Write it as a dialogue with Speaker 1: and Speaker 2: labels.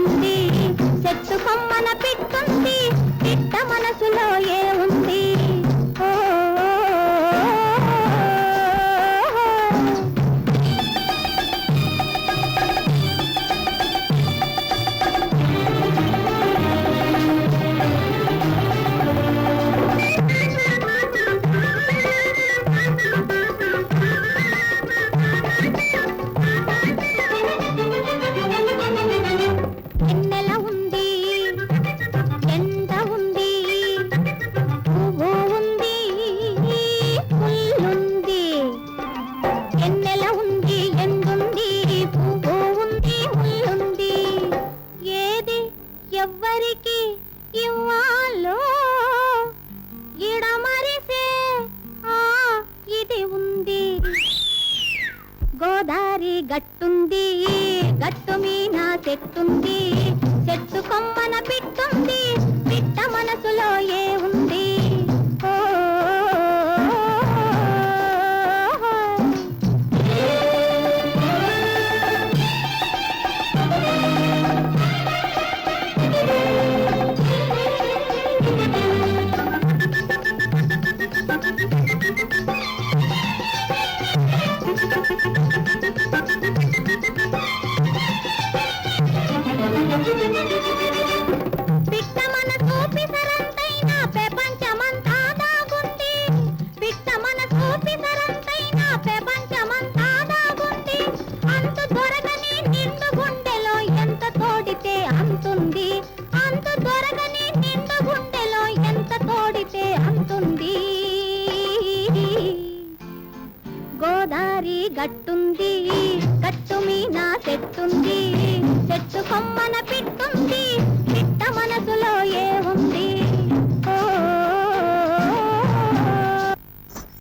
Speaker 1: గట్టుంది, చెట్టు కొమ్మన పిట్టుంది, పిట్ట మనసులో ఏముంది? ఎవ్వరికి ఇవ్వాలో ఇడమరిసే ఇది ఉంది. గోదారి గట్టుంది, గట్టు మీన చెట్టుంది, చెట్టు కొమ్మన పిట్టుంది, పిట్ట మనసులో ఏ ఉంది? పిట్ట మనసు పిసరంతైన ప్రపంచమంతా దాగుంది, పిట్ట మనసు పిసరంతైన ప్రపంచమంతా దాగుంది. అంతు దొరకని నిండు గుండెలో ఎంత తోడితే అంతుంది, అంతు దొరకని నిండు గుండెలో ఎంత తోడితే అంతుంది. గోదారి గట్టుంది, గట్టు మీన చెట్టుంది, చెట్టు కొమ్మన పిట్టుంది, పిట్ట మనసులో ఏ